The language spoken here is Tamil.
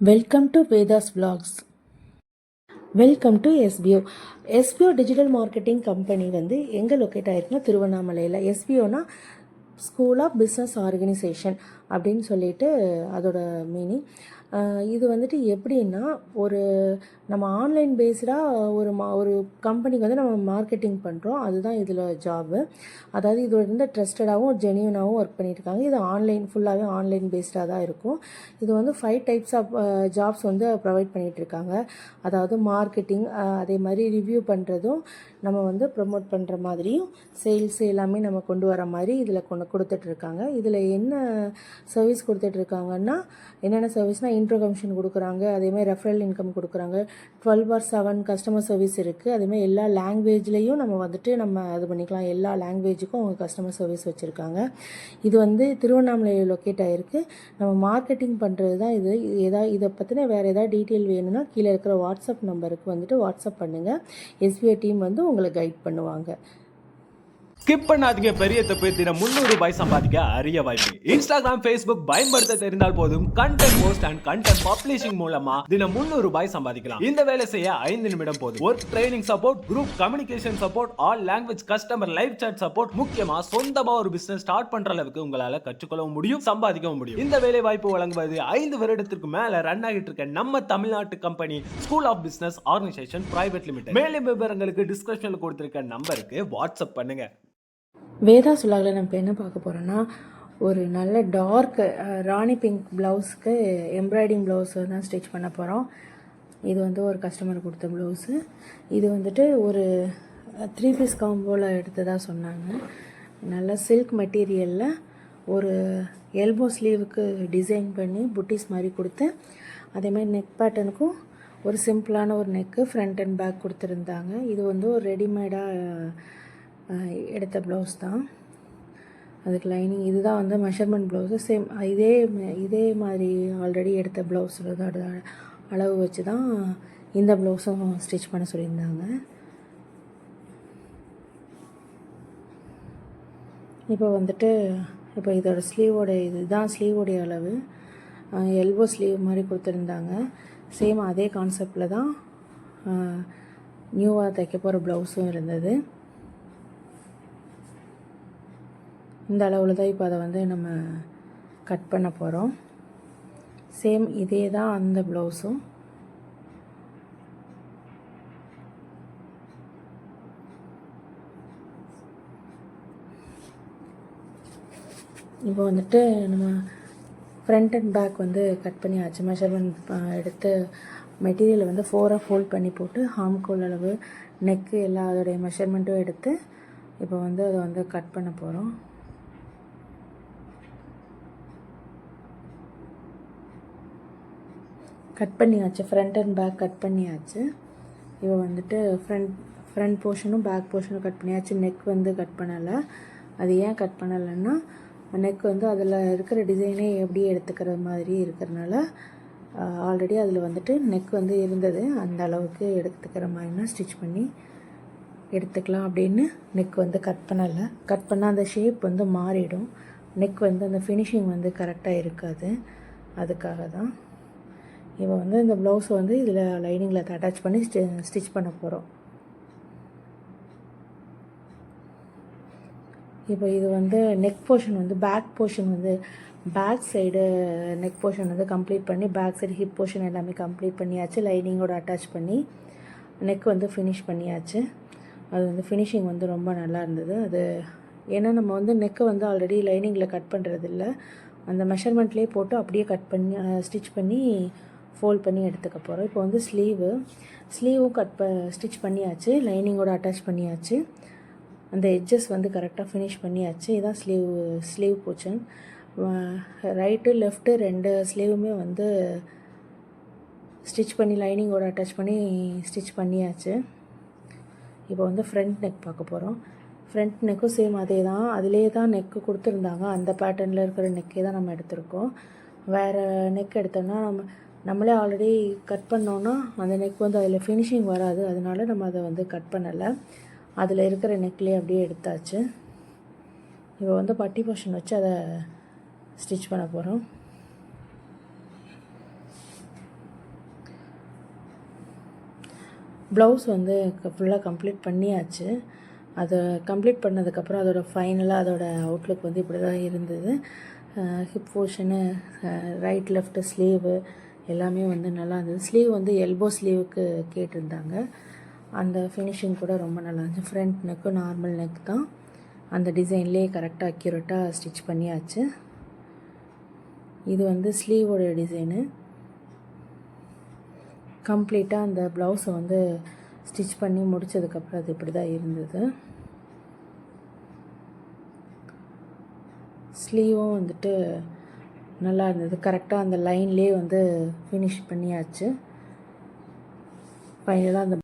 Welcome to Vedas vlogs. Welcome to SPO digital marketing company வந்து எங்கே லொக்கேட் ஆகிருக்குன்னா திருவண்ணாமலையில். எஸ்பிஓனா ஸ்கூல் ஆஃப் பிஸ்னஸ் ஆர்கனைசேஷன் அப்படின்னு சொல்லிட்டு அதோட மீனிங். இது வந்துட்டு எப்படின்னா நம்ம ஆன்லைன் பேஸ்டாக ஒரு கம்பெனிக்கு வந்து நம்ம மார்க்கெட்டிங் பண்ணுறோம். அதுதான் இதில் ஜாபு. அதாவது இது வந்து ட்ரஸ்டடாகவும் ஜென்யூனாகவும் ஒர்க் பண்ணியிருக்காங்க. இது ஃபுல்லாகவே ஆன்லைன் பேஸ்டாக தான் இருக்கும். இது வந்து 5 டைப்ஸ் ஆஃப் ஜாப்ஸ் வந்து ப்ரொவைட் பண்ணிகிட்ருக்காங்க. அதாவது மார்க்கெட்டிங், அதே மாதிரி ரிவ்யூ பண்ணுறதும், நம்ம வந்து ப்ரொமோட் பண்ணுற மாதிரியும், சேல்ஸ் எல்லாமே நம்ம கொண்டு வர மாதிரி இதில் கொடுத்துட்ருக்காங்க. இதில் என்ன சர்வீஸ் கொடுத்துட்ருக்காங்கன்னா, என்னென்ன சர்வீஸ்னால் இன்ட்ரோ கமிஷன் கொடுக்குறாங்க, அதேமாதிரி ரெஃபரல் இன்கம் கொடுக்குறாங்க. 12/7 கஸ்டமர் சர்வீஸ் இருக்குது. அதேமாதிரி எல்லா லாங்குவேஜ்லேயும் நம்ம இது பண்ணிக்கலாம். எல்லா லாங்குவேஜுக்கும் அவங்க கஸ்டமர் சர்வீஸ் வச்சுருக்காங்க. இது வந்து திருவண்ணாமலையில் லொக்கேட் ஆகிருக்கு. நம்ம மார்க்கெட்டிங் பண்ணுறது தான் இது. இதை பற்றின வேறு ஏதாவது டீட்டெயில் வேணும்னா கீழே இருக்கிற வாட்ஸ்அப் நம்பருக்கு வந்துட்டு வாட்ஸ்அப் பண்ணுங்கள். எஸ்பிஐ டீம் வந்து உங்களை கைட் பண்ணுவாங்க. ஸ்கிப் பண்ணாதீங்க. பெரிய தப்பு. தினம் 300 ரூபாய் சம்பாதிக்க அரிய வாய்ப்பு. இன்ஸ்டாகிராம், ஃபேஸ்புக் பயன்படுத்த தெரிந்தால் போதும். Content post and content publishing மூலமா தினம் 300 ரூபாய் சம்பாதிக்கலாம். இந்த வேலை செய்ய 5 நிமிடம் போதும். Work training support, group communication support, all language customer live chat support. முக்கியமா சொந்தமா ஒரு பிசினஸ் ஸ்டார்ட் பண்ற அளவுக்கு உங்களால கற்றுக்கொள்ளவும் முடியும், சம்பாதிக்கவும் முடியும். இந்த வேலை வாய்ப்பு வழங்குவது 5 வருடத்திற்கு மேல ரன் ஆகிட்டு இருக்க நம்ம தமிழ்நாட்டு company school of business organisation private limited. மேலும் விவரங்களுக்கு டிஸ்கிரிப்ஷன்ல கொடுத்திருக்க நம்பருக்கு வாட்ஸ்அப் பண்ணுங்க. வேதாஸ் vlogல நம்ம என்ன பார்க்க போகிறோன்னா, ஒரு நல்ல டார்க் ராணி பிங்க் ப்ளவுஸ்க்கு எம்ப்ராய்டிங் ப்ளவுஸ் தான் ஸ்டிச் பண்ண போகிறோம். இது வந்து ஒரு கஸ்டமர் கொடுத்த ப்ளவுஸு. இது வந்துட்டு ஒரு 3 பீஸ் காம்போவில் எடுத்ததாக சொன்னாங்க. நல்ல சில்க் மெட்டீரியலில் ஒரு எல்போ ஸ்லீவுக்கு டிசைன் பண்ணி புட்டிஸ் மாதிரி கொடுத்து, அதேமாதிரி நெக் பேட்டர்னுக்கும் ஒரு சிம்பிளான ஒரு நெக்கு ஃப்ரண்ட் அண்ட் பேக் கொடுத்துருந்தாங்க. இது வந்து ஒரு ரெடிமேடாக எடுத்த ப்ளவுஸ் தான். அதுக்கு லைனிங் இதுதான் வந்து மெஷர்மெண்ட் ப்ளவுஸு. சேம் இதே மாதிரி ஆல்ரெடி எடுத்த ப்ளவுஸோட அளவு வச்சு தான் இந்த ப்ளவுஸும் ஸ்டிச் பண்ண சொல்லியிருந்தாங்க. இப்போ இதோட இதுதான் ஸ்லீவோடைய அளவு. எல்போ ஸ்லீவ் மாதிரி கொடுத்துருந்தாங்க. சேம் அதே கான்செப்டில் தான் நியூவாக தைக்க போகிற ப்ளவுஸும் இருந்தது. இந்த அளவில் தான் இப்போ அதை வந்து நம்ம கட் பண்ண போகிறோம். சேம் இதே தான் அந்த ப்ளவுஸும். இப்போ வந்துட்டு நம்ம ஃப்ரண்ட் அண்ட் பேக் வந்து கட் பண்ணியாச்சு. மெஷர்மெண்ட் எடுத்து மெட்டீரியலை வந்து 4ஆக ஃபோல்ட் பண்ணி போட்டு ஹாம்கோல் அளவு, நெக்கு எல்லா அதோடைய மெஷர்மெண்ட்டும் எடுத்து இப்போ வந்து அதை வந்து கட் பண்ண போகிறோம். கட் பண்ணியாச்சு. ஃப்ரண்ட் அண்ட் பேக் கட் பண்ணியாச்சு. இப்போ வந்துட்டு ஃப்ரண்ட் போர்ஷனும் பேக் போர்ஷனும் கட் பண்ணியாச்சு. நெக் வந்து கட் பண்ணலை. அது ஏன் கட் பண்ணலைன்னா, நெக் வந்து அதில் இருக்கிற டிசைனே எப்படி எடுத்துக்கிற மாதிரி இருக்கிறதுனால, ஆல்ரெடி அதில் வந்துட்டு நெக் வந்து இருந்தது. அந்த அளவுக்கு எடுத்துக்கிற மாதிரினா ஸ்டிச் பண்ணி எடுத்துக்கலாம் அப்படின்னு நெக் வந்து கட் பண்ணலை. கட் பண்ணால் அந்த ஷேப் வந்து மாறிடும். நெக் வந்து அந்த ஃபினிஷிங் வந்து கரெக்டாக இருக்காது. அதுக்காக தான் இப்போ வந்து இந்த ப்ளவுஸை வந்து இதில் லைனிங்கில் அட்டாச் பண்ணி ஸ்டிச் பண்ண போகிறோம். இப்போ இது வந்து நெக் போர்ஷன் வந்து பேக் சைடு நெக் போர்ஷன் வந்து கம்ப்ளீட் பண்ணி, பேக் சைடு ஹிப் போர்ஷன் எல்லாமே கம்ப்ளீட் பண்ணியாச்சு. லைனிங்கோடு அட்டாச் பண்ணி நெக் வந்து ஃபினிஷ் பண்ணியாச்சு. அது வந்து ஃபினிஷிங் வந்து ரொம்ப நல்லா இருந்தது. அது ஏன்னா நம்ம வந்து நெக்கை வந்து ஆல்ரெடி லைனிங்கில் கட் பண்ணுறதில்ல, அந்த மெஷர்மெண்ட்லேயே போட்டு அப்படியே கட் பண்ணி ஸ்டிச் பண்ணி ஃபோல்ட் பண்ணி எடுத்துக்க போகிறோம். இப்போ வந்து ஸ்லீவும் ஸ்டிச் பண்ணியாச்சு. லைனிங்கோடு அட்டாச் பண்ணியாச்சு. அந்த எட்ஜஸ் வந்து கரெக்டாக ஃபினிஷ் பண்ணியாச்சு. இதுதான் ஸ்லீவ் போர்ஷன். ரைட்டு லெஃப்ட்டு 2 ஸ்லீவுமே வந்து ஸ்டிச் பண்ணி லைனிங்கோடு அட்டாச் பண்ணி ஸ்டிச் பண்ணியாச்சு. இப்போ வந்து ஃப்ரண்ட் நெக் பார்க்க போகிறோம். ஃப்ரண்ட் நெக்கும் சேம் அதே தான். அதிலே தான் நெக்கு கொடுத்துருந்தாங்க. அந்த பேட்டர்னில் இருக்கிற நெக்கே தான் நம்ம எடுத்திருக்கோம். வேறு நெக் எடுத்தோம்னா நம்மளே ஆல்ரெடி கட் பண்ணோன்னா அந்த நெக் வந்து அதில் ஃபினிஷிங் வராது. அதனால நம்ம அதை வந்து கட் பண்ணலை. அதில் இருக்கிற நெக்லேயே அப்படியே எடுத்தாச்சு. இப்போ வந்து பட்டி போர்ஷன் வச்சு அதை ஸ்டிச் பண்ண போகிறோம். ப்ளவுஸ் வந்து ஃபுல்லாக கம்ப்ளீட் பண்ணியாச்சு. அதை கம்ப்ளீட் பண்ணதுக்கப்புறம் அதோட ஃபைனலாக அதோட அவுட்லுக் வந்து இப்படி தான் இருந்தது. Hip portion, right left sleeve எல்லாமே வந்து நல்லா இருந்தது. ஸ்லீவ் வந்து எல்போ ஸ்லீவுக்கு கேட்டிருந்தாங்க. அந்த ஃபினிஷிங் கூட ரொம்ப நல்லா இருந்துச்சு. ஃப்ரண்ட் நெக்கும் நார்மல் நெக் தான். அந்த டிசைன்லேயே கரெக்டாக அக்யூரேட்டாக ஸ்டிச் பண்ணியாச்சு. இது வந்து ஸ்லீவோட டிசைனு. கம்ப்ளீட்டாக அந்த ப்ளவுஸை வந்து ஸ்டிச் பண்ணி முடித்ததுக்கப்புறம் அது இப்படி தான் இருந்தது. ஸ்லீவும் வந்துட்டு நல்லா இருந்தது. கரெக்டாக அந்த லைன்லேயே வந்து ஃபினிஷ் பண்ணியாச்சு. ஃபைனலாக அந்த